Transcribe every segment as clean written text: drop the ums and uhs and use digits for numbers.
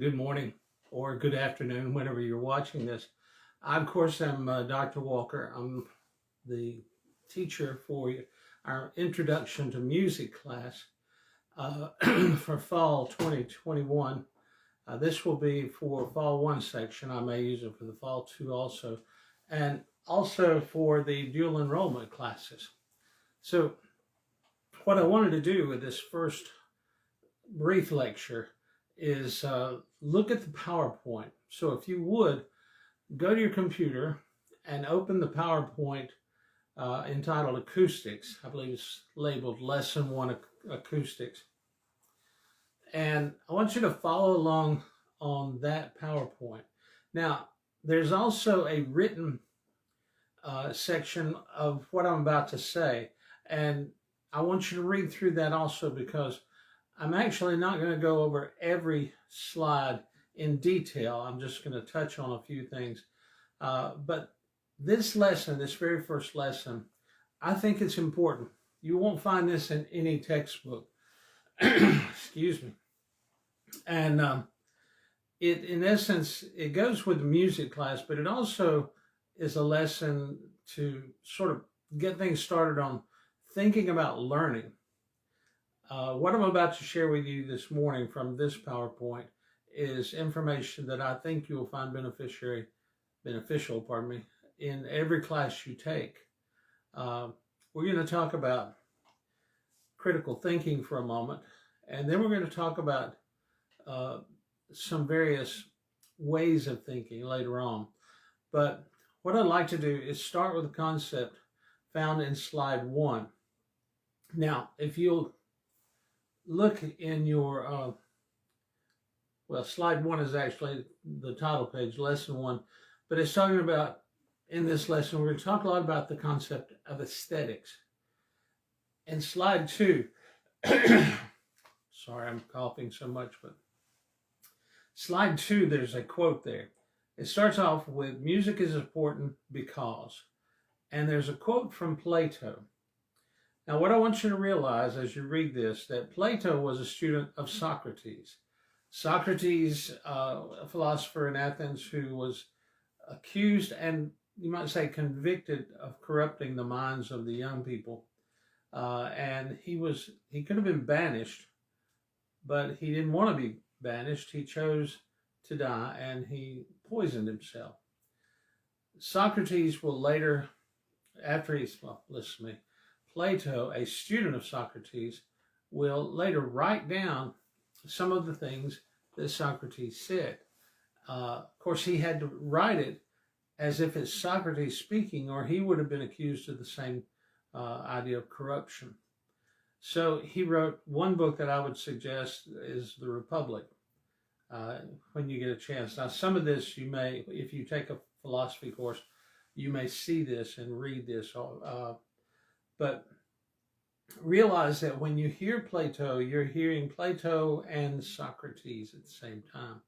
good morning, or good afternoon, whenever you're watching this. I, of course, am Dr. Walker. I'm the teacher for our Introduction to Music class for fall 2021. This will be for fall 1 section. I may use it for the fall 2 also, and also for the dual enrollment classes. So what I wanted to do with this first brief lecture is look at the PowerPoint. So if you would, go to your computer and open the PowerPoint entitled Acoustics. I believe it's labeled Lesson 1 Acoustics. And I want you to follow along on that PowerPoint. Now, there's also a written section of what I'm about to say. And I want you to read through that also, because I'm actually not going to go over every slide in detail. I'm just going to touch on a few things. But this lesson, this very first lesson, I think it's important. You won't find this in any textbook. Excuse me. And it, in essence, it goes with the music class, but it also is a lesson to sort of get things started on thinking about learning. What I'm about to share with you this morning from this PowerPoint is information that I think you will find beneficial, in every class you take. We're going to talk about critical thinking for a moment, and then we're going to talk about some various ways of thinking later on. But what I'd like to do is start with a concept found in slide 1. Now, if you'll look in your, slide 1 is actually the title page, lesson 1, but it's talking about, in this lesson, we're going to talk a lot about the concept of aesthetics. In slide 2, sorry, I'm coughing so much, but slide 2, there's a quote there. It starts off with, music is important because, and there's a quote from Plato. Now, what I want you to realize as you read this, that Plato was a student of Socrates. Socrates, a philosopher in Athens who was accused and, you might say, convicted of corrupting the minds of the young people. And he could have been banished, but he didn't want to be banished. He chose to die, and he poisoned himself. Socrates will later, listen to me, Plato, a student of Socrates, will later write down some of the things that Socrates said. Of course, he had to write it as if it's Socrates speaking, or he would have been accused of the same idea of corruption. So he wrote one book that I would suggest is The Republic, when you get a chance. Now, some of this you may, if you take a philosophy course, you may see this and read this. But realize that when you hear Plato, you're hearing Plato and Socrates at the same time.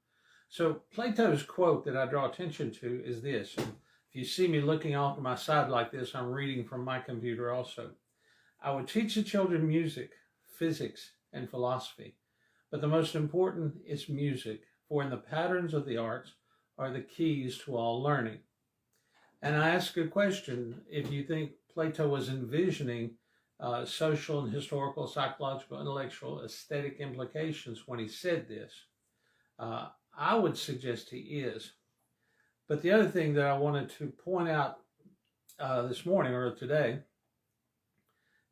So Plato's quote that I draw attention to is this. And if you see me looking off to my side like this, I'm reading from my computer also. I would teach the children music, physics, and philosophy, but the most important is music, for in the patterns of the arts are the keys to all learning. And I ask a question, if you think Plato was envisioning social and historical, psychological, intellectual, aesthetic implications when he said this. I would suggest he is. But the other thing that I wanted to point out this morning or today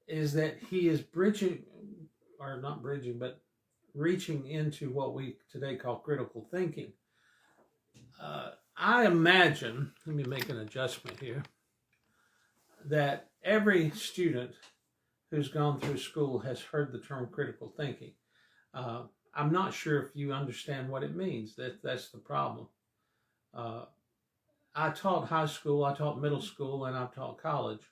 is that he is reaching into what we today call critical thinking. I imagine, let me make an adjustment here, that every student who's gone through school has heard the term critical thinking. I'm not sure if you understand what it means. That's the problem. I taught high school, I taught middle school, and I've taught college.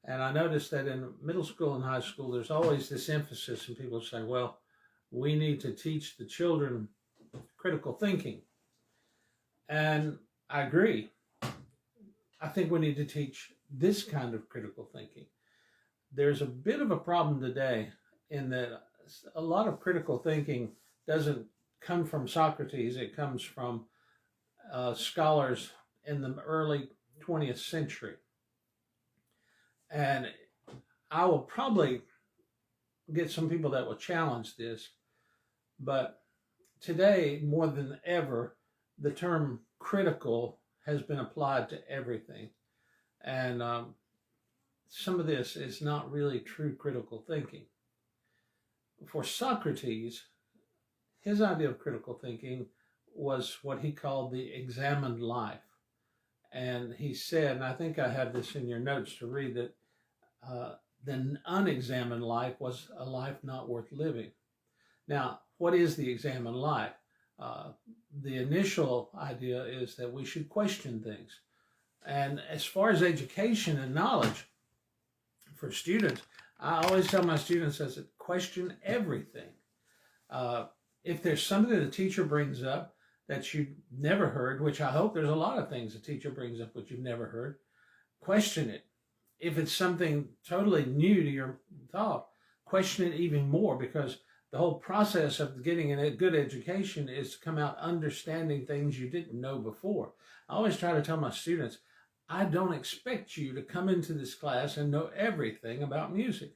And I noticed that in middle school and high school, there's always this emphasis, and people say, well, we need to teach the children critical thinking. And I agree. I think we need to teach this kind of critical thinking. There's a bit of a problem today in that a lot of critical thinking doesn't come from Socrates. It comes from scholars in the early 20th century. And I will probably get some people that will challenge this, but today, more than ever, the term critical has been applied to everything. And some of this is not really true critical thinking. For Socrates, his idea of critical thinking was what he called the examined life. And he said, and I think I have this in your notes to read, that the unexamined life was a life not worth living. Now, what is the examined life? The initial idea is that we should question things. And as far as education and knowledge for students, I always tell my students as a question everything. If there's something that a teacher brings up that you've never heard, which I hope there's a lot of things a teacher brings up which you've never heard, question it. If it's something totally new to your thought, question it even more, because the whole process of getting a good education is to come out understanding things you didn't know before. I always try to tell my students, I don't expect you to come into this class and know everything about music.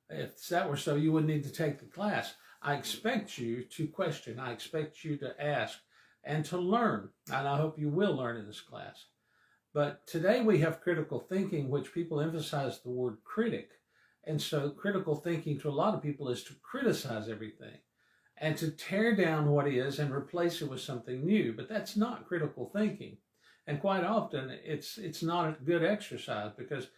If that were so, you wouldn't need to take the class. I expect you to question. I expect you to ask and to learn. And I hope you will learn in this class. But today we have critical thinking, which people emphasize the word critic. And so critical thinking to a lot of people is to criticize everything and to tear down what is and replace it with something new. But that's not critical thinking. And quite often it's not a good exercise, because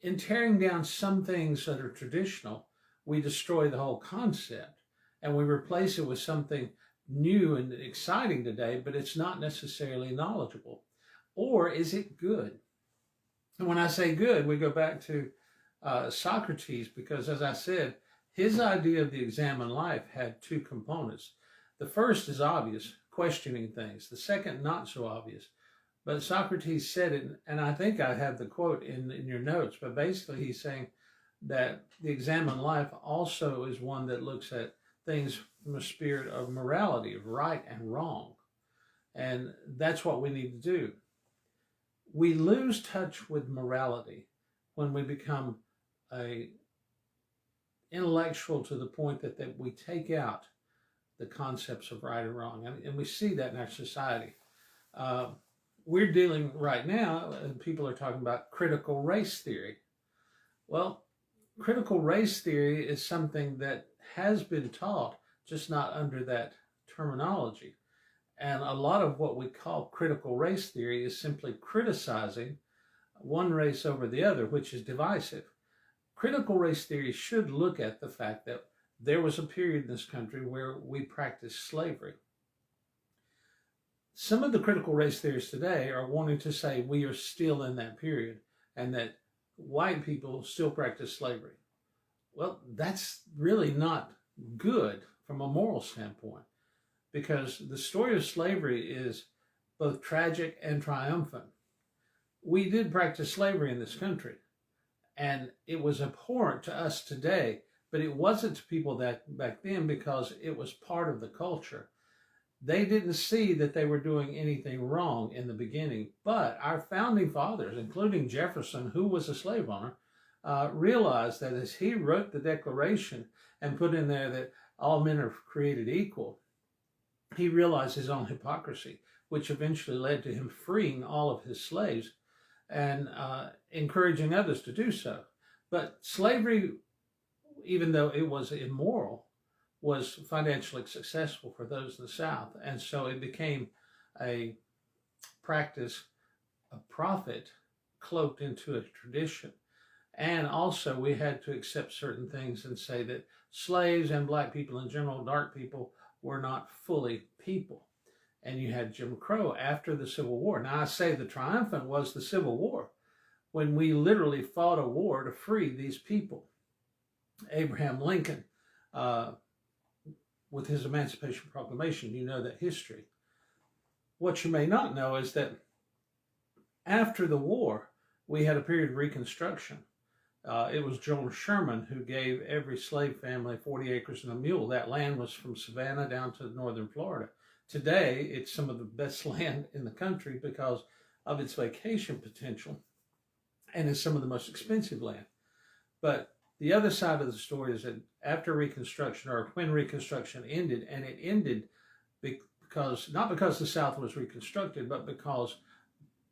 in tearing down some things that are traditional, we destroy the whole concept and we replace it with something new and exciting today, but it's not necessarily knowledgeable. Or is it good? And when I say good, we go back to Socrates, because as I said, his idea of the examined life had two components. The first is obvious, questioning things. The second, not so obvious. But Socrates said it, and I think I have the quote in your notes, but basically he's saying that the examined life also is one that looks at things from a spirit of morality, of right and wrong. And that's what we need to do. We lose touch with morality when we become a intellectual to the point that we take out the concepts of right and wrong. And we see that in our society. We're dealing right now, people are talking about critical race theory. Well, critical race theory is something that has been taught, just not under that terminology. And a lot of what we call critical race theory is simply criticizing one race over the other, which is divisive. Critical race theory should look at the fact that there was a period in this country where we practiced slavery. Some of the critical race theorists today are wanting to say we are still in that period and that white people still practice slavery. Well, that's really not good from a moral standpoint, because the story of slavery is both tragic and triumphant. We did practice slavery in this country, and it was abhorrent to us today, but it wasn't to people that back then, because it was part of the culture. They didn't see that they were doing anything wrong in the beginning, but our founding fathers, including Jefferson, who was a slave owner, realized that as he wrote the Declaration and put in there that all men are created equal, he realized his own hypocrisy, which eventually led to him freeing all of his slaves and encouraging others to do so. But slavery, even though it was immoral, was financially successful for those in the South. And so it became a practice, a profit cloaked into a tradition. And also we had to accept certain things and say that slaves and black people in general, dark people, were not fully people. And you had Jim Crow after the Civil War. Now I say the triumphant was the Civil War, when we literally fought a war to free these people. Abraham Lincoln, with his Emancipation Proclamation, you know that history. What you may not know is that after the war, we had a period of Reconstruction. It was General Sherman who gave every slave family 40 acres and a mule. That land was from Savannah down to northern Florida. Today, it's some of the best land in the country because of its vacation potential, and it's some of the most expensive land. But the other side of the story is that after Reconstruction, or when Reconstruction ended, and it ended because, not because the South was reconstructed, but because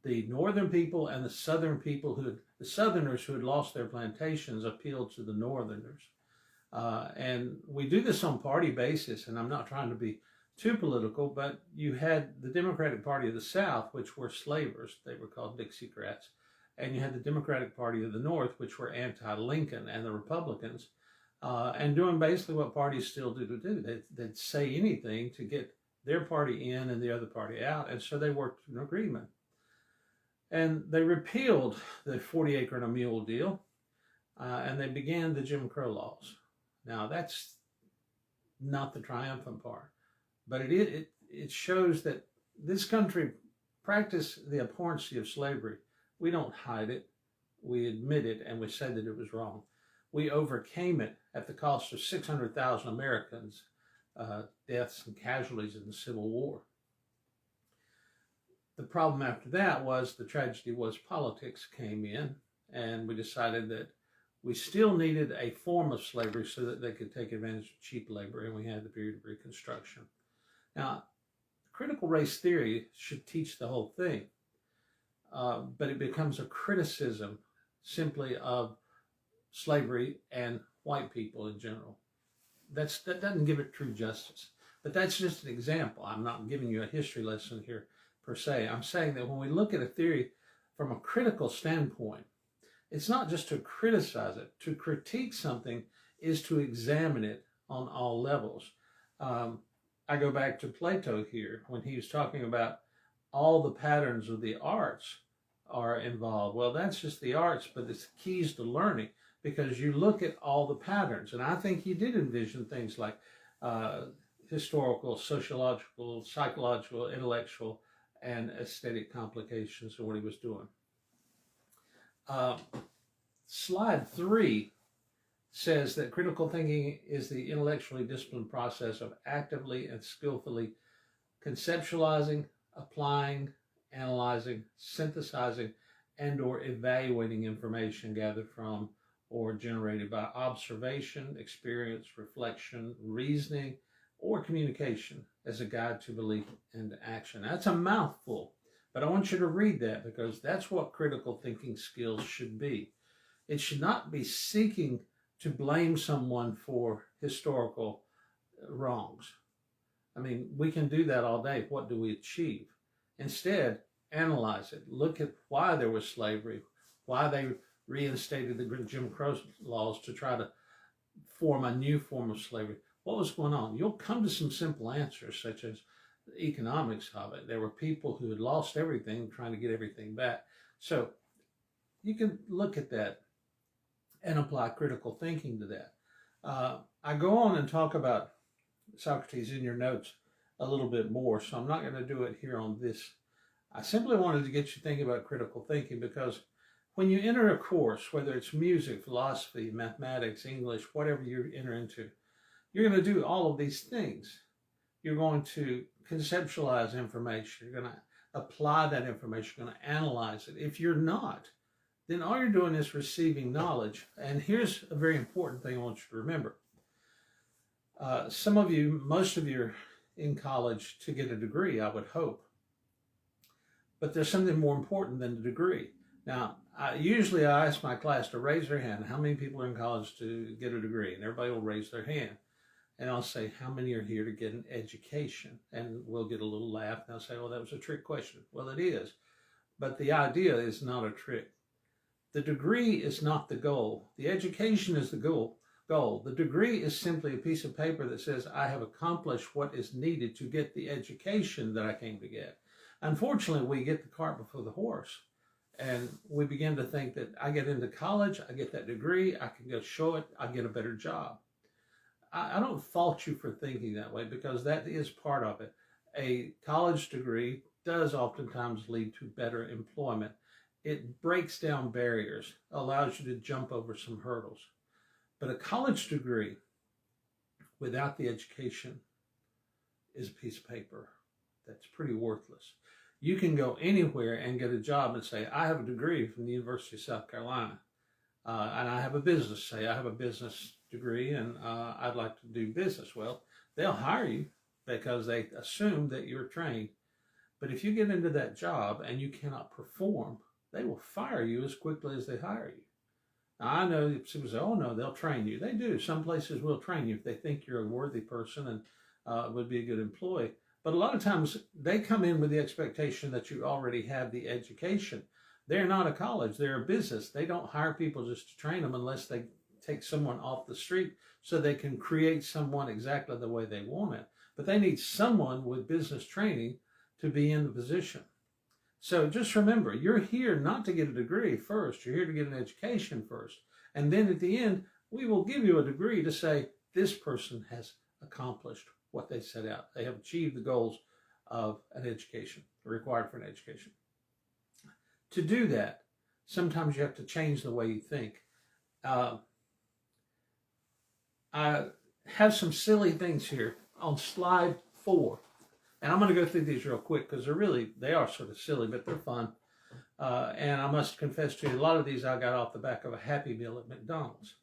the northern people and the southern people the southerners who had lost their plantations appealed to the northerners. And we do this on party basis, and I'm not trying to be too political, but you had the Democratic Party of the South, which were slavers. They were called Dixiecrats. And you had the Democratic Party of the North, which were anti-Lincoln, and the Republicans, and doing basically what parties still do. They'd say anything to get their party in and the other party out, and so they worked to an agreement. And they repealed the 40-acre and a mule deal, and they began the Jim Crow laws. Now, that's not the triumphant part, but it shows that this country practiced the abhorrency of slavery. We don't hide it. We admit it, and we said that it was wrong. We overcame it at the cost of 600,000 Americans' deaths and casualties in the Civil War. The problem after that was, the tragedy was, politics came in, and we decided that we still needed a form of slavery so that they could take advantage of cheap labor, and we had the period of Reconstruction. Now, critical race theory should teach the whole thing, but it becomes a criticism simply of slavery and white people in general. That doesn't give it true justice, but that's just an example. I'm not giving you a history lesson here per se. I'm saying that when we look at a theory from a critical standpoint, it's not just to criticize it. To critique something is to examine it on all levels. I go back to Plato here when he was talking about all the patterns of the arts are involved. Well, that's just the arts, but it's keys to learning, because you look at all the patterns. And I think he did envision things like historical, sociological, psychological, intellectual, and aesthetic complications of what he was doing. Slide 3 says that critical thinking is the intellectually disciplined process of actively and skillfully conceptualizing, applying, analyzing, synthesizing, and or evaluating information gathered from or generated by observation, experience, reflection, reasoning, or communication as a guide to belief and action. That's a mouthful, but I want you to read that, because that's what critical thinking skills should be. It should not be seeking to blame someone for historical wrongs. I mean, we can do that all day. What do we achieve? Instead, analyze it. Look at why there was slavery, why they reinstated the Jim Crow laws to try to form a new form of slavery. What was going on? You'll come to some simple answers, such as the economics of it. There were people who had lost everything trying to get everything back. So you can look at that and apply critical thinking to that. I go on and talk about Socrates in your notes a little bit more, so I'm not going to do it here on this. I simply wanted to get you thinking about critical thinking, because when you enter a course, whether it's music, philosophy, mathematics, English, whatever you enter into, you're going to do all of these things. You're going to conceptualize information. You're going to apply that information. You're going to analyze it. If you're not, then all you're doing is receiving knowledge. And here's a very important thing I want you to remember. Some of you, most of you are in college to get a degree, I would hope. But there's something more important than the degree. Now, usually I ask my class to raise their hand. How many people are in college to get a degree? And everybody will raise their hand. And I'll say, how many are here to get an education? And we'll get a little laugh. And I'll say, well, that was a trick question. Well, it is. But the idea is not a trick. The degree is not the goal. The education is the goal. The degree is simply a piece of paper that says I have accomplished what is needed to get the education that I came to get. Unfortunately, we get the cart before the horse. And we begin to think that I get into college, I get that degree, I can go show it, I get a better job. I don't fault you for thinking that way, because that is part of it. A college degree does oftentimes lead to better employment. It breaks down barriers, allows you to jump over some hurdles. But a college degree without the education is a piece of paper that's pretty worthless. You can go anywhere and get a job and say, I have a degree from the University of South Carolina, and I have a business. Say, I have a business degree, and I'd like to do business. Well, they'll hire you because they assume that you're trained. But if you get into that job and you cannot perform, they will fire you as quickly as they hire you. Now, I know people say, oh no, they'll train you. They do. Some places will train you if they think you're a worthy person and would be a good employee. But a lot of times they come in with the expectation that you already have the education. They're not a college, they're a business. They don't hire people just to train them unless they take someone off the street so they can create someone exactly the way they want it. But they need someone with business training to be in the position. So just remember, you're here not to get a degree first. You're here to get an education first. And then at the end, we will give you a degree to say, this person has accomplished what they set out. They have achieved the goals of an education, required for an education. To do that, sometimes you have to change the way you think. I have some silly things here on slide 4. And I'm going to go through these real quick because they are sort of silly, but they're fun. And I must confess to you, a lot of these I got off the back of a Happy Meal at McDonald's.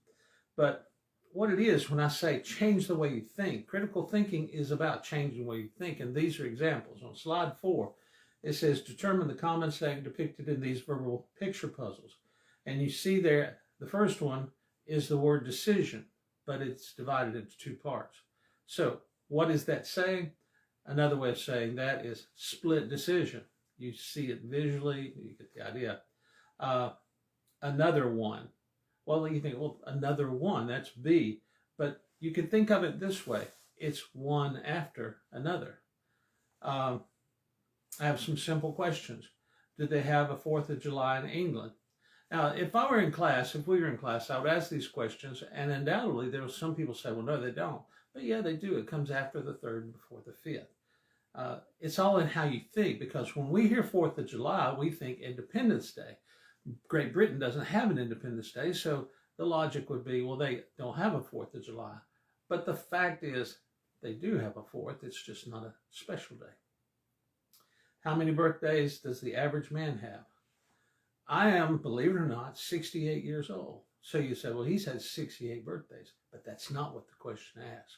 But what it is, when I say change the way you think, critical thinking is about changing the way you think. And these are examples. On slide 4, it says, determine the common saying depicted in these verbal picture puzzles. And you see there, the first one is the word decision, but it's divided into 2 parts. So what is that saying? Another way of saying that is split decision. You see it visually, you get the idea. Another one. Well, you think, well, another one, that's B. But you can think of it this way. It's one after another. I have some simple questions. Did they have a 4th of July in England? Now, if we were in class, I would ask these questions, and undoubtedly there were some people say, well, no, they don't. But yeah, they do. It comes after the 3rd and before the 5th. It's all in how you think, because when we hear 4th of July, we think Independence Day. Great Britain doesn't have an Independence Day, so the logic would be, well, they don't have a 4th of July. But the fact is, they do have a 4th. It's just not a special day. How many birthdays does the average man have? I am, believe it or not, 68 years old. So you say, well, he's had 68 birthdays. But that's not what the question asks.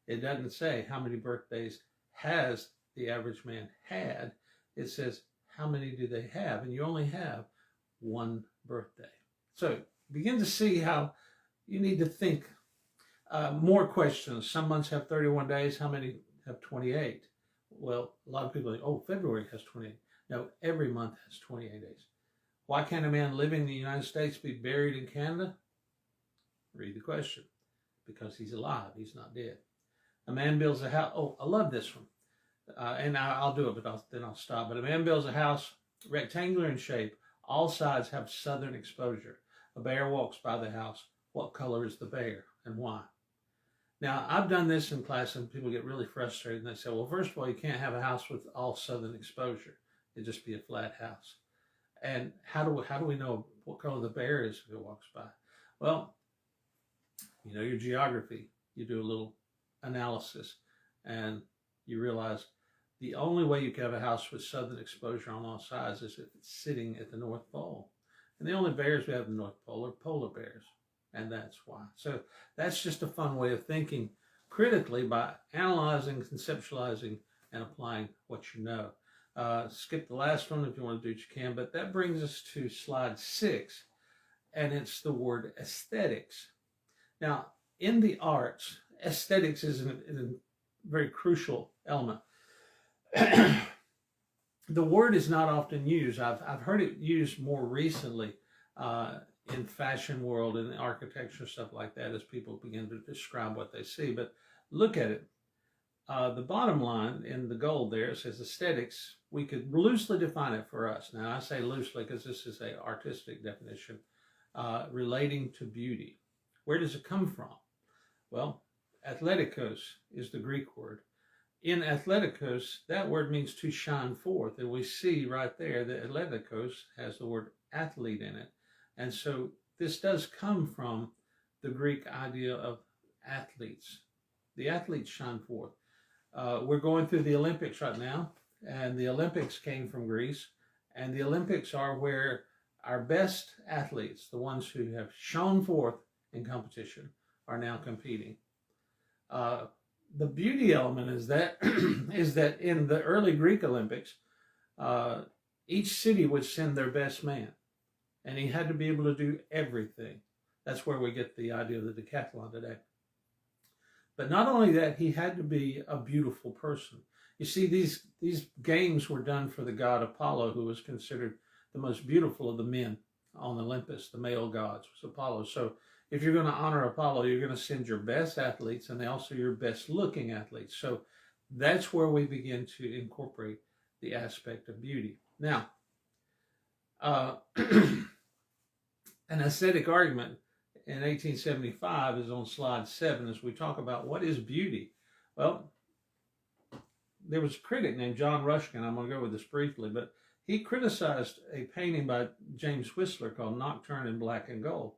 It doesn't say how many birthdays has the average man had. It says, how many do they have? And you only have one birthday. So begin to see how you need to think more questions. Some months have 31 days. How many have 28? Well, a lot of people think, oh, February has 28. No, every month has 28 days. Why can't a man living in the United States be buried in Canada? Read the question. Because he's alive. He's not dead. A man builds a house. Oh, I love this one. And I'll do it, but then I'll stop. But a man builds a house rectangular in shape. All sides have southern exposure. A bear walks by the house. What color is the bear and why? Now, I've done this in class and people get really frustrated and they say, well, first of all, you can't have a house with all southern exposure. It'd just be a flat house. And how do we know what color the bear is if it walks by? Well, you know your geography. You do a little analysis and you realize the only way you can have a house with southern exposure on all sides is if it's sitting at the North Pole. And the only bears we have in the North Pole are polar bears. And that's why. So that's just a fun way of thinking critically by analyzing, conceptualizing, and applying what you know. Skip the last one if you want to do what you can. But that brings us to slide 6. And it's the word aesthetics. Now, in the arts, aesthetics is a very crucial element. The word is not often used. I've heard it used more recently in fashion world and architecture, stuff like that, as people begin to describe what they see. But look at it. The bottom line in the gold there, it says aesthetics. We could loosely define it for us. Now, I say loosely because this is an artistic definition relating to beauty. Where does it come from? Well, athletikos is the Greek word. in athleticos, that word means to shine forth. And we see right there that athleticos has the word athlete in it. And so this does come from the Greek idea of athletes. The athletes shine forth. We're going through the Olympics right now, and the Olympics came from Greece. And the Olympics are where our best athletes, the ones who have shone forth in competition, are now competing. The beauty element is that is that in the early Greek Olympics, each city would send their best man, and he had to be able to do everything. That's where we get the idea of the decathlon today. But not only that, he had to be a beautiful person. You see, these games were done for the god Apollo, who was considered the most beautiful of the men on Olympus. The male gods was Apollo. So if you're going to honor Apollo, you're going to send your best athletes and also your best looking athletes. So that's where we begin to incorporate the aspect of beauty. Now, an aesthetic argument in 1875 is on slide 7 as we talk about what is beauty. Well, there was a critic named John Ruskin. I'm going to go with this briefly, but he criticized a painting by James Whistler called Nocturne in Black and Gold.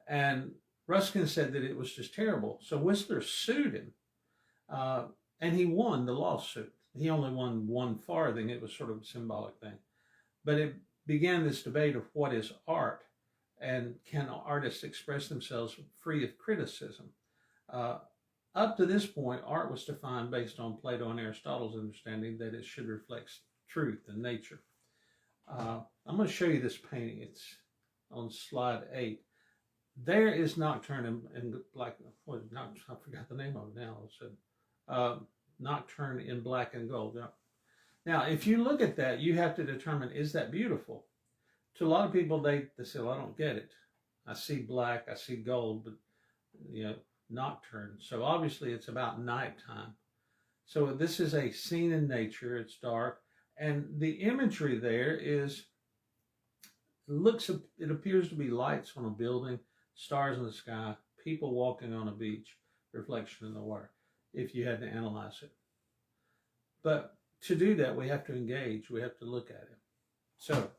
And Ruskin said that it was just terrible. So Whistler sued him, and he won the lawsuit. He only won 1 farthing. It was sort of a symbolic thing. But it began this debate of what is art, and can artists express themselves free of criticism? Up to this point, art was defined based on Plato and Aristotle's understanding that it should reflect truth and nature. I'm going to show you this painting. It's on slide 8. There is Nocturne in Black. I forgot the name of it now. So, Nocturne in Black and Gold. Now, if you look at that, you have to determine, is that beautiful? To a lot of people, they say, well, I don't get it. I see black, I see gold, but nocturne. So obviously, it's about nighttime. So this is a scene in nature. It's dark. And the imagery there is, it appears to be lights on a building, stars in the sky, people walking on a beach, reflection in the water, if you had to analyze it. But to do that, we have to engage. We have to look at it. So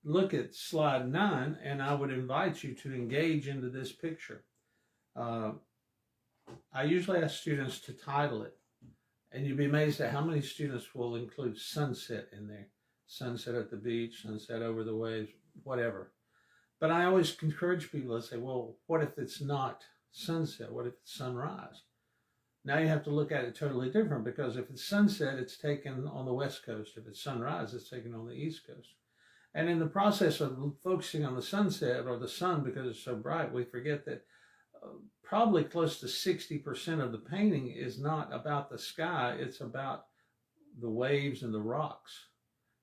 look at slide 9, and I would invite you to engage into this picture. I usually ask students to title it. And you'd be amazed at how many students will include sunset in there. Sunset at the beach, sunset over the waves, whatever. But I always encourage people to say, well, what if it's not sunset? What if it's sunrise? Now you have to look at it totally different, because if it's sunset, it's taken on the West Coast. If it's sunrise, it's taken on the East Coast. And in the process of focusing on the sunset or the sun because it's so bright, we forget that probably close to 60% of the painting is not about the sky, it's about the waves and the rocks.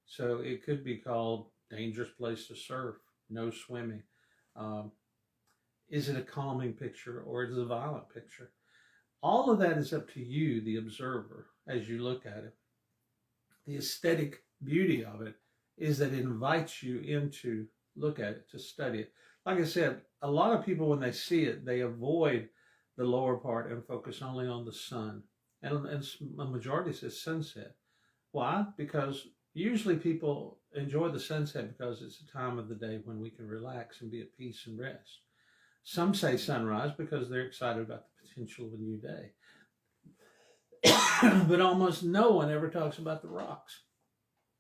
So it could be called dangerous place to surf, no swimming. Is it a calming picture or is it a violent picture? All of that is up to you, the observer, as you look at it. The aesthetic beauty of it is that it invites you in to look at it, to study it. Like I said, a lot of people, when they see it, they avoid the lower part and focus only on the sun. And a majority says sunset. Why? Because usually people enjoy the sunset because it's a time of the day when we can relax and be at peace and rest. Some say sunrise because they're excited about the potential of a new day. But almost no one ever talks about the rocks.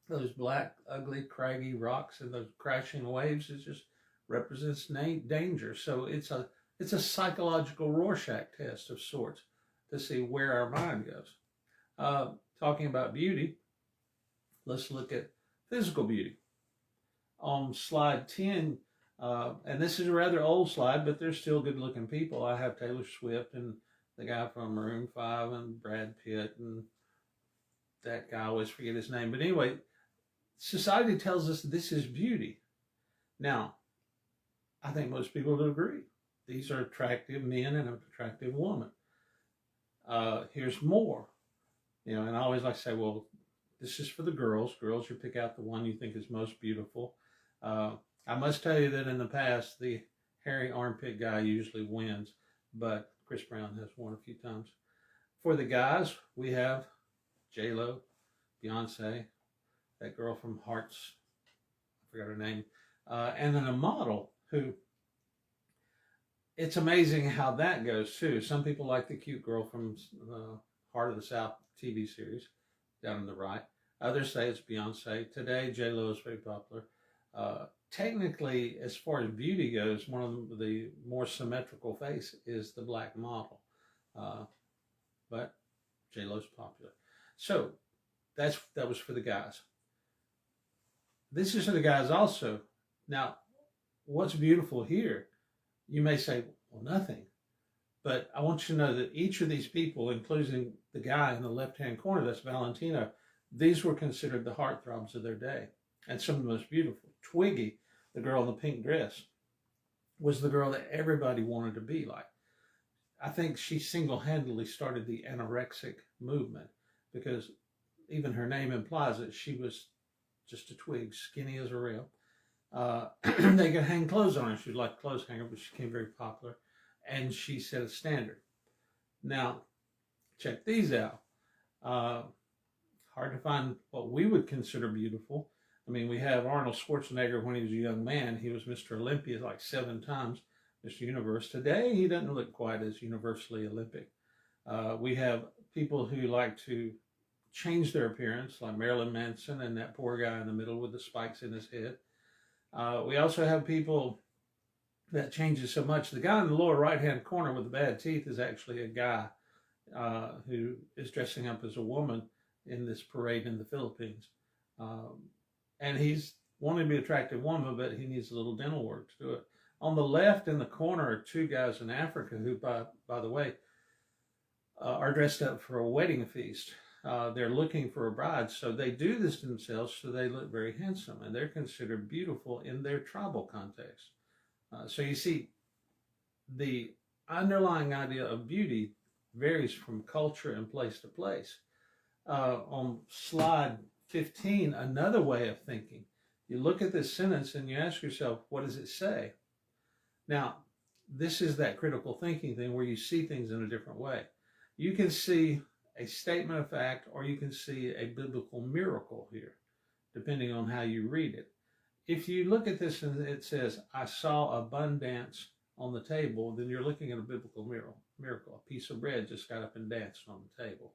Those black, ugly, craggy rocks and those crashing waves, it just represents danger. So it's a psychological Rorschach test of sorts to see where our mind goes. Talking about beauty, let's look at physical beauty. On slide 10, and this is a rather old slide, but they're still good-looking people. I have Taylor Swift and the guy from Maroon 5 and Brad Pitt and that guy, I always forget his name. But anyway, society tells us this is beauty. Now, I think most people would agree. These are attractive men and an attractive woman. Here's more. And I always like to say, well, this is for the girls. Girls, you pick out the one you think is most beautiful. I must tell you that in the past, the hairy armpit guy usually wins, but Chris Brown has won a few times. For the guys, we have J-Lo, Beyonce, that girl from Hearts, I forgot her name, and then a model who, it's amazing how that goes too. Some people like the cute girl from Heart of the South TV series down on the right. Others say it's Beyonce. Today, J-Lo is very popular. Technically, as far as beauty goes, one of the more symmetrical face is the black model. But J-Lo's popular. So that was for the guys. This is for the guys also. Now, what's beautiful here, you may say, well, nothing. But I want you to know that each of these people, including the guy in the left-hand corner, that's Valentino, these were considered the heartthrobs of their day. And some of the most beautiful. Twiggy, the girl in the pink dress, was the girl that everybody wanted to be like. I think she single-handedly started the anorexic movement because even her name implies that she was just a twig, skinny as a rail. They could hang clothes on her. She was like a clothes hanger, but she became very popular. And she set a standard. Now, check these out. Hard to find what we would consider beautiful. I mean, we have Arnold Schwarzenegger when he was a young man. He was Mr. Olympia like 7 times, Mr. Universe. Today, he doesn't look quite as universally Olympic. We have people who like to change their appearance, like Marilyn Manson and that poor guy in the middle with the spikes in his head. We also have people that changes so much. The guy in the lower right-hand corner with the bad teeth is actually a guy who is dressing up as a woman in this parade in the Philippines. And he's wanting to be an attractive woman, but he needs a little dental work to do it. On the left in the corner are 2 guys in Africa who, by the way, are dressed up for a wedding feast. They're looking for a bride, so they do this to themselves so they look very handsome, and they're considered beautiful in their tribal context. So you see, the underlying idea of beauty varies from culture and place to place. On slide 15, another way of thinking. You look at this sentence and you ask yourself, what does it say? Now, this is that critical thinking thing where you see things in a different way. You can see a statement of fact, or you can see a biblical miracle here, depending on how you read it. If you look at this and it says, I saw abundance on the table, then you're looking at a biblical miracle. A piece of bread just got up and danced on the table.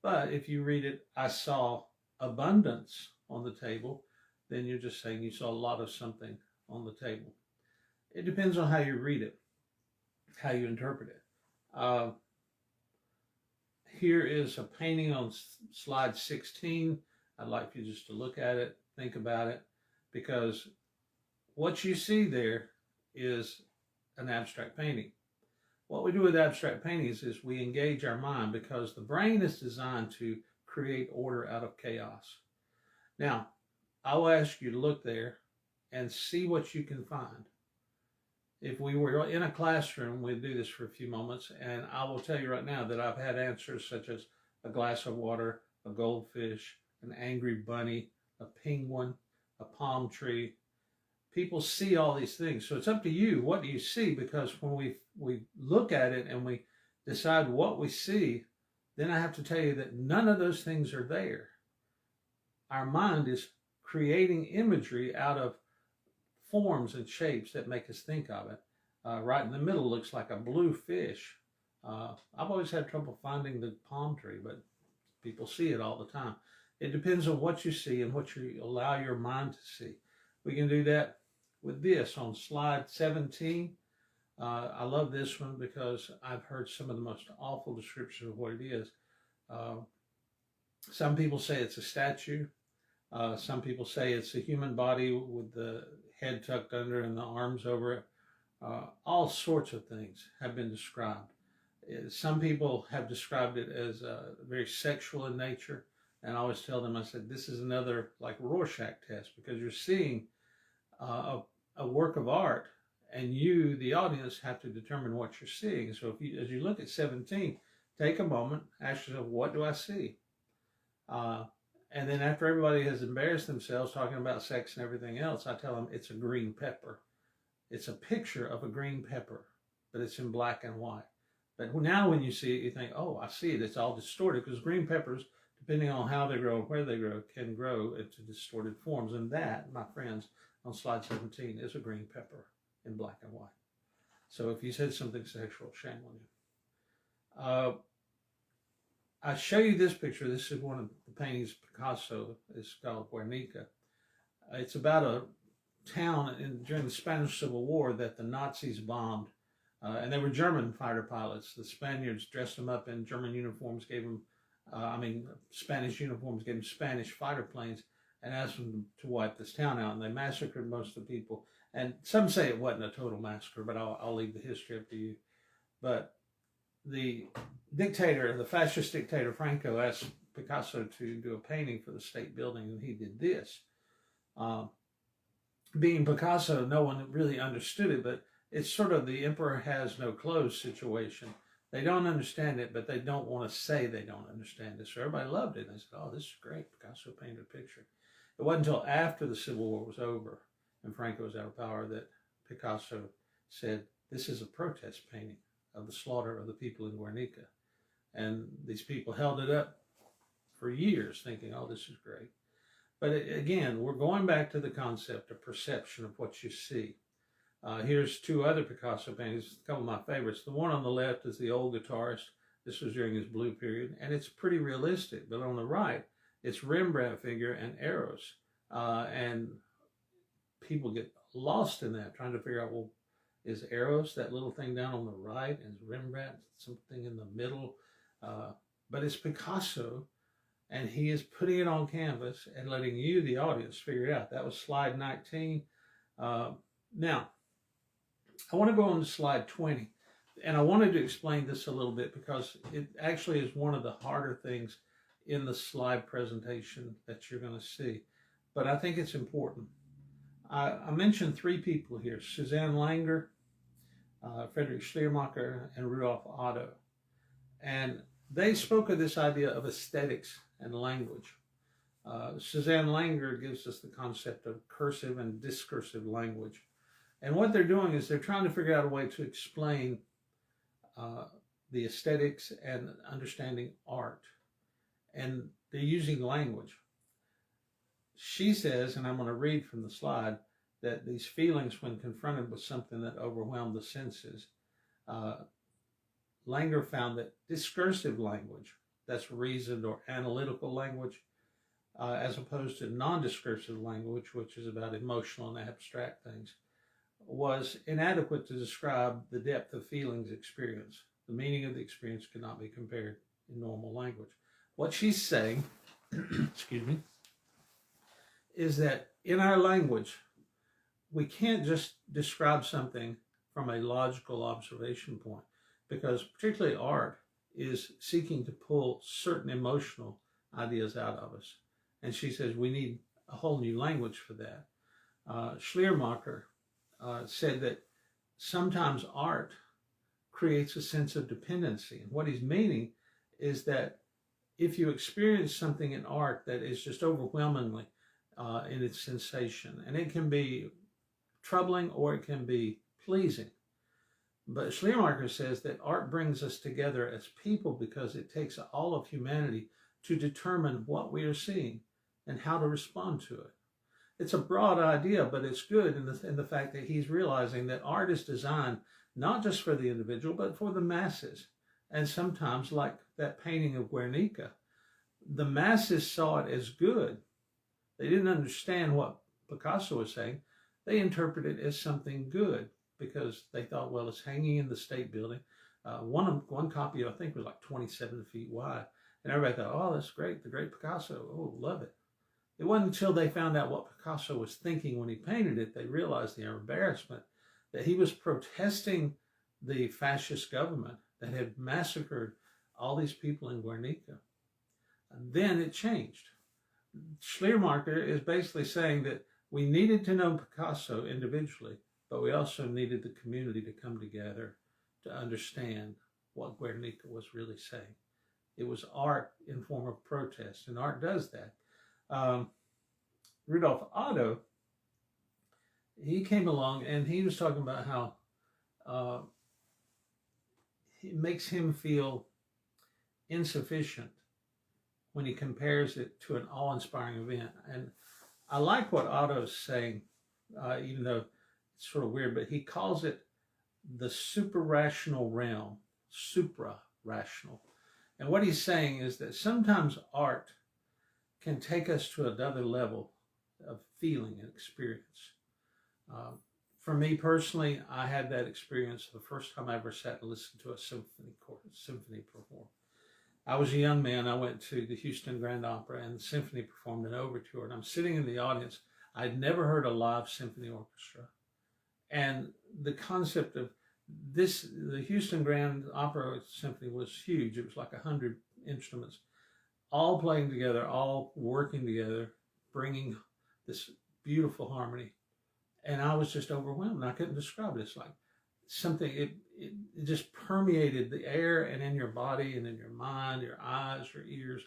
But if you read it, I saw abundance on the table, then you're just saying you saw a lot of something on the table. It depends on how you read it, how you interpret it. Here is a painting on slide 16. I'd like you just to look at it, think about it, because what you see there is an abstract painting. What we do with abstract paintings is we engage our mind because the brain is designed to create order out of chaos. Now, I will ask you to look there and see what you can find. If we were in a classroom, we'd do this for a few moments, and I will tell you right now that I've had answers such as a glass of water, a goldfish, an angry bunny, a penguin, a palm tree. People see all these things. So it's up to you. What do you see? Because when we look at it and we decide what we see, then I have to tell you that none of those things are there. Our mind is creating imagery out of forms and shapes that make us think of it. Right in the middle looks like a blue fish. I've always had trouble finding the palm tree, but people see it all the time. It depends on what you see and what you allow your mind to see. We can do that with this on slide 17. I love this one because I've heard some of the most awful descriptions of what it is. Some people say it's a statue. Some people say it's a human body with the head tucked under and the arms over it. All sorts of things have been described. Some people have described it as very sexual in nature. And I always tell them, I said, this is another like Rorschach test, because you're seeing a work of art, and you, the audience, have to determine what you're seeing. So if you, as you look at 17, take a moment, ask yourself, what do I see? And then after everybody has embarrassed themselves talking about sex and everything else, I tell them it's a green pepper. It's a picture of a green pepper, but it's in black and white. But now when you see it, you think, oh, I see it. It's all distorted because green peppers, depending on how they grow and where they grow, can grow into distorted forms. And that, my friends, on slide 17, is a green pepper in black and white. So if you said something sexual, shame on you. I show you this picture. This is one of the paintings Picasso, Escala, Puernica. It's about a town during the Spanish Civil War that the Nazis bombed. And they were German fighter pilots. The Spaniards dressed them up in German uniforms, gave them, Spanish uniforms, gave them Spanish fighter planes, and asked them to wipe this town out. And they massacred most of the people. And some say it wasn't a total massacre, but I'll leave the history up to you. But the dictator, the fascist dictator Franco, asked Picasso to do a painting for the state building, and he did this. Being Picasso, no one really understood it, but it's sort of the emperor has no clothes situation. They don't understand it, but they don't want to say they don't understand it. So everybody loved it. They said, oh, this is great. Picasso painted a picture. It wasn't until after the Civil War was over and Franco was out of power that Picasso said, this is a protest painting of the slaughter of the people in Guernica. And these people held it up for years thinking, oh, this is great. But again, we're going back to the concept of perception of what you see. Here's two other Picasso paintings, a couple of my favorites. The one on the left is the old guitarist. This was during his blue period, and it's pretty realistic. But on the right, it's Rembrandt figure and arrows. And people get lost in that, trying to figure out, well, is arrows that little thing down on the right? And is Rembrandt something in the middle? But it's Picasso, and he is putting it on canvas and letting you, the audience, figure it out. That was slide 19. Now, I want to go on to slide 20, and I wanted to explain this a little bit because it actually is one of the harder things in the slide presentation that you're going to see, but I think it's important. I mentioned three people here, Suzanne Langer, Friedrich Schleiermacher, and Rudolf Otto, and they spoke of this idea of aesthetics and language. Suzanne Langer gives us the concept of cursive and discursive language. And what they're doing is they're trying to figure out a way to explain the aesthetics and understanding art. And they're using language. She says, and I'm going to read from the slide, that these feelings when confronted with something that overwhelmed the senses, Langer found that discursive language, that's reasoned or analytical language, as opposed to non-discursive language, which is about emotional and abstract things, was inadequate to describe the depth of feelings experienced. The meaning of the experience could not be compared in normal language. What she's saying, excuse me, is that in our language, we can't just describe something from a logical observation point, because particularly art is seeking to pull certain emotional ideas out of us. And she says we need a whole new language for that. Schleiermacher said that sometimes art creates a sense of dependency. And what he's meaning is that if you experience something in art that is just overwhelmingly in its sensation, and it can be troubling or it can be pleasing. But Schleiermacher says that art brings us together as people because it takes all of humanity to determine what we are seeing and how to respond to it. It's a broad idea, but it's good in the fact that he's realizing that art is designed not just for the individual, but for the masses. And sometimes, like that painting of Guernica, the masses saw it as good. They didn't understand what Picasso was saying. They interpreted it as something good because they thought, well, it's hanging in the state building. One copy, I think, was like 27 feet wide. And everybody thought, oh, that's great, the great Picasso. Oh, love it. It wasn't until they found out what Picasso was thinking when he painted it, they realized the embarrassment that he was protesting the fascist government that had massacred all these people in Guernica. And then it changed. Schleiermacher is basically saying that we needed to know Picasso individually, but we also needed the community to come together to understand what Guernica was really saying. It was art in form of protest, and art does that. Rudolf Otto, he came along and he was talking about how it makes him feel insufficient when he compares it to an awe-inspiring event. And I like what Otto's saying, even though it's sort of weird, but he calls it the super-rational realm, supra-rational. And what he's saying is that sometimes art can take us to another level of feeling and experience. For me personally, I had that experience the first time I ever sat and listened to a symphony perform. I was a young man. I went to the Houston Grand Opera, and the symphony performed an overture, and I'm sitting in the audience. I'd never heard a live symphony orchestra. And the concept of this, the Houston Grand Opera Symphony was huge. It was like 100 instruments, all playing together, all working together, bringing this beautiful harmony. And I was just overwhelmed. I couldn't describe it. It's like something, it just permeated the air and in your body and in your mind, your eyes, your ears.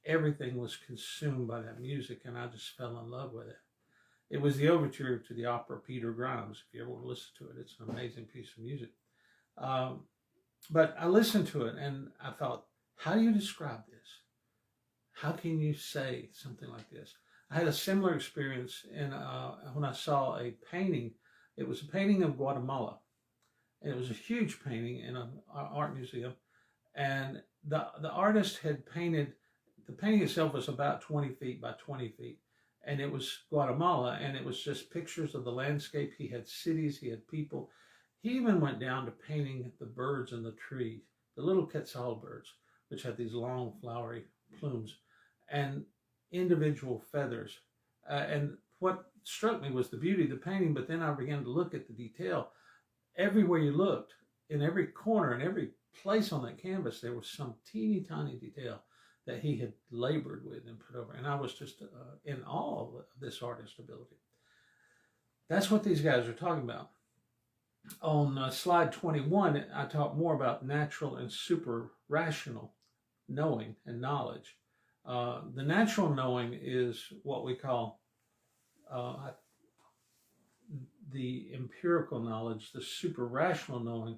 Everything was consumed by that music, and I just fell in love with it. It was the overture to the opera Peter Grimes. If you ever want to listen to it, it's an amazing piece of music. But I listened to it, and I thought, how do you describe this? How can you say something like this? I had a similar experience when I saw a painting. It was a painting of Guatemala. And it was a huge painting in an art museum. And the artist had painted, the painting itself was about 20 feet by 20 feet. And it was Guatemala, and it was just pictures of the landscape. He had cities, he had people. He even went down to painting the birds in the trees, the little quetzal birds, which had these long flowery plumes and individual feathers. And what struck me was the beauty of the painting, but then I began to look at the detail. Everywhere you looked, in every corner, in every place on that canvas, there was some teeny tiny detail that he had labored with and put over. And I was just in awe of this artist's ability. That's what these guys are talking about. On slide 21, I talk more about natural and super rational knowing and knowledge. The natural knowing is what we call the empirical knowledge. The super rational knowing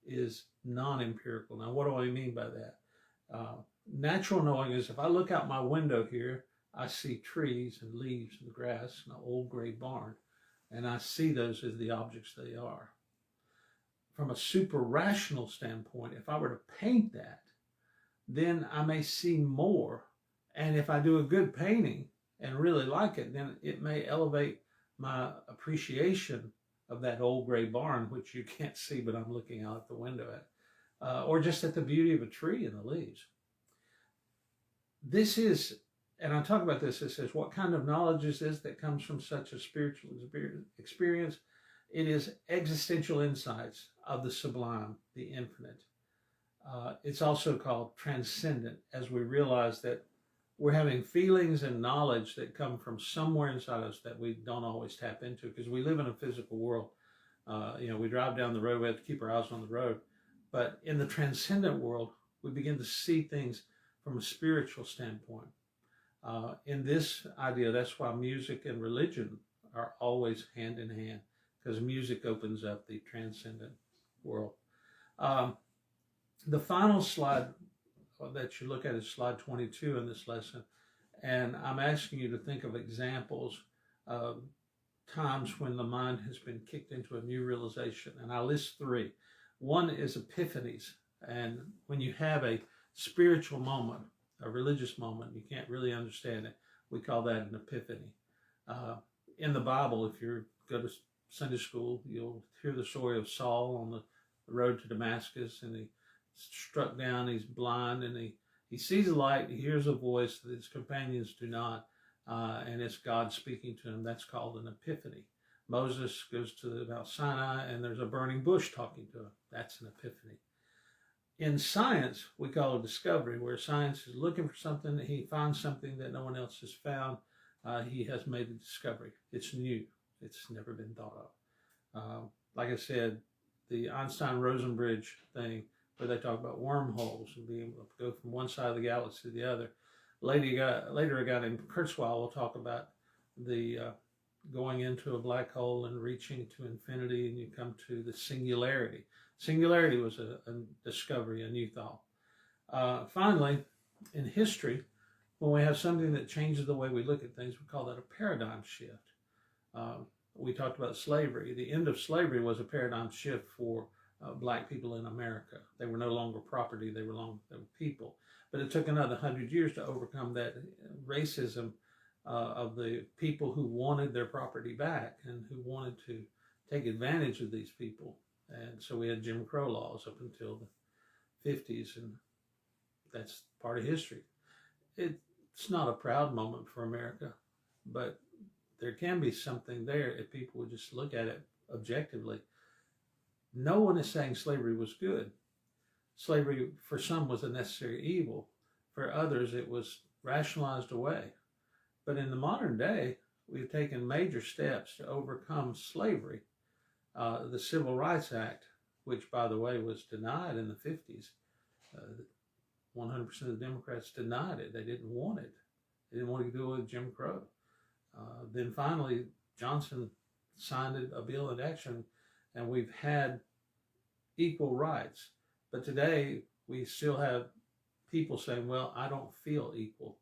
is non-empirical. Now, what do I mean by that? Natural knowing is if I look out my window here, I see trees and leaves and grass and an old gray barn, and I see those as the objects they are. From a super rational standpoint, if I were to paint that, then I may see more. And if I do a good painting and really like it, then it may elevate my appreciation of that old gray barn, which you can't see, but I'm looking out the window at, or just at the beauty of a tree and the leaves. This is, and I talk about this, it says, what kind of knowledge is this that comes from such a spiritual experience? It is existential insights of the sublime, the infinite. It's also called transcendent, as we realize that we're having feelings and knowledge that come from somewhere inside us that we don't always tap into, because we live in a physical world. We drive down the road, we have to keep our eyes on the road. But in the transcendent world, we begin to see things from a spiritual standpoint. In this idea, that's why music and religion are always hand in hand, because music opens up the transcendent world. The final slide that you look at is slide 22 in this lesson. And I'm asking you to think of examples of times when the mind has been kicked into a new realization. And I list three. One is epiphanies. And when you have a spiritual moment, a religious moment, you can't really understand it, we call that an epiphany. In the Bible, if you go to Sunday school, you'll hear the story of Saul on the road to Damascus, and he struck down, he's blind, and he sees a light, he hears a voice that his companions do not, and it's God speaking to him. That's called an epiphany. Moses goes to Mount Sinai, and there's a burning bush talking to him. That's an epiphany. In science, we call it discovery, where science is looking for something, he finds something that no one else has found. He has made a discovery. It's new. It's never been thought of. Like I said, the Einstein-Rosen bridge thing, where they talk about wormholes and being able to go from one side of the galaxy to the other. Later, a guy named Kurzweil will talk about the going into a black hole and reaching to infinity, and you come to the singularity. Singularity was a discovery, a new thought. Finally, in history, when we have something that changes the way we look at things, we call that a paradigm shift. We talked about slavery. The end of slavery was a paradigm shift for black people in America. They were no longer property, they were people. But it took another 100 years to overcome that racism of the people who wanted their property back and who wanted to take advantage of these people. And so we had Jim Crow laws up until the 50s, and that's part of history. It's not a proud moment for America, but there can be something there if people would just look at it objectively. No one is saying slavery was good. Slavery for some was a necessary evil. For others, it was rationalized away. But in the modern day, we've taken major steps to overcome slavery. The Civil Rights Act, which, by the way, was denied in the 50s. 100% of the Democrats denied it. They didn't want it. They didn't want to do it with Jim Crow. Then finally, Johnson signed a bill in action, and we've had equal rights. But today, we still have people saying, well, I don't feel equal,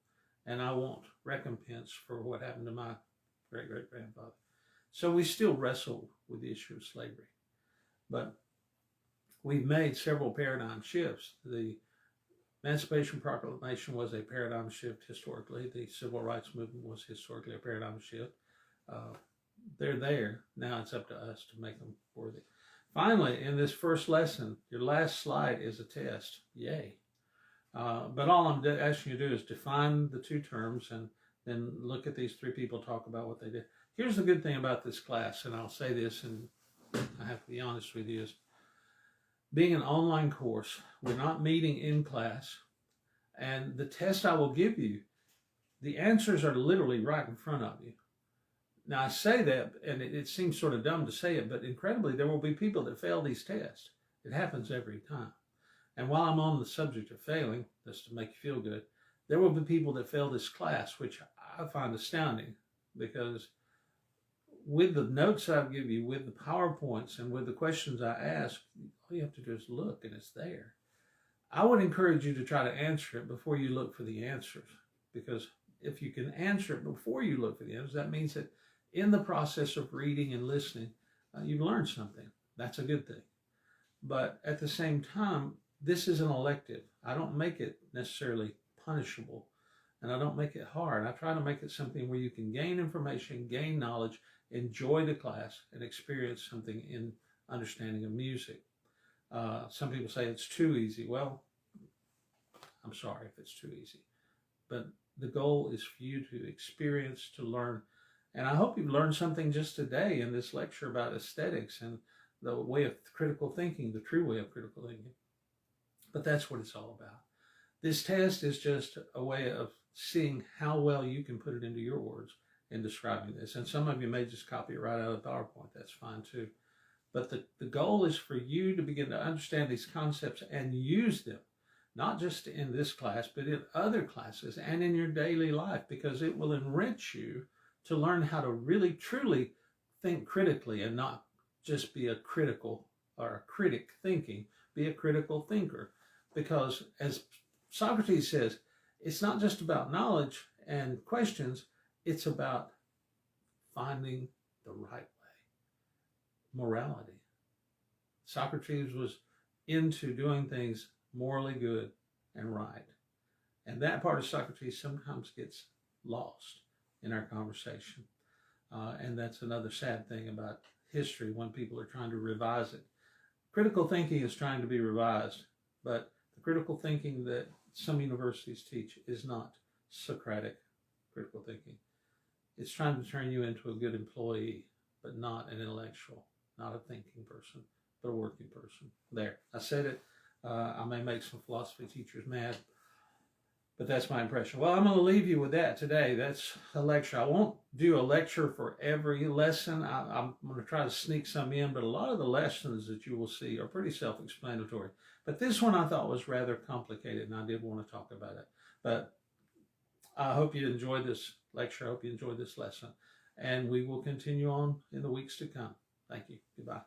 and I want recompense for what happened to my great-great-grandfather. So we still wrestle with the issue of slavery. But we've made several paradigm shifts. The Emancipation Proclamation was a paradigm shift historically. The Civil Rights Movement was historically a paradigm shift. They're there. Now it's up to us to make them worthy. Finally, in this first lesson, your last slide is a test. Yay. But all I'm asking you to do is define the two terms and then look at these three people talk about what they did. Here's the good thing about this class, and I'll say this, and I have to be honest with you, is being an online course, we're not meeting in class, and the test I will give you, the answers are literally right in front of you. Now, I say that, and it seems sort of dumb to say it, but incredibly, there will be people that fail these tests. It happens every time. And while I'm on the subject of failing, just to make you feel good, there will be people that fail this class, which I find astounding, because with the notes I give you, with the PowerPoints, and with the questions I ask, all you have to do is look, and it's there. I would encourage you to try to answer it before you look for the answers, because if you can answer it before you look for the answers, that means that in the process of reading and listening, you've learned something. That's a good thing. But at the same time, this is an elective. I don't make it necessarily punishable, and I don't make it hard. I try to make it something where you can gain information, gain knowledge, enjoy the class, and experience something in understanding of music. Some people say it's too easy. Well, I'm sorry if it's too easy, but the goal is for you to experience, to learn. And I hope you've learned something just today in this lecture about aesthetics and the way of critical thinking, the true way of critical thinking. But that's what it's all about. This test is just a way of seeing how well you can put it into your words in describing this. And some of you may just copy it right out of PowerPoint. That's fine too. But the goal is for you to begin to understand these concepts and use them, not just in this class, but in other classes and in your daily life, because it will enrich you to learn how to really, truly think critically and not just be a critical or a critic thinking, be a critical thinker. Because as Socrates says, it's not just about knowledge and questions, it's about finding the right way. Morality. Socrates was into doing things morally good and right. And that part of Socrates sometimes gets lost in our conversation. And that's another sad thing about history when people are trying to revise it. Critical thinking is trying to be revised, but the critical thinking that some universities teach is not Socratic critical thinking. It's trying to turn you into a good employee, but not an intellectual, not a thinking person, but a working person. There, I said it. I may make some philosophy teachers mad, but that's my impression. Well, I'm going to leave you with that today. That's a lecture. I won't do a lecture for every lesson. I'm going to try to sneak some in, but a lot of the lessons that you will see are pretty self-explanatory. But this one I thought was rather complicated, and I did want to talk about it. But I hope you enjoyed this lecture. I hope you enjoyed this lesson. And we will continue on in the weeks to come. Thank you. Goodbye.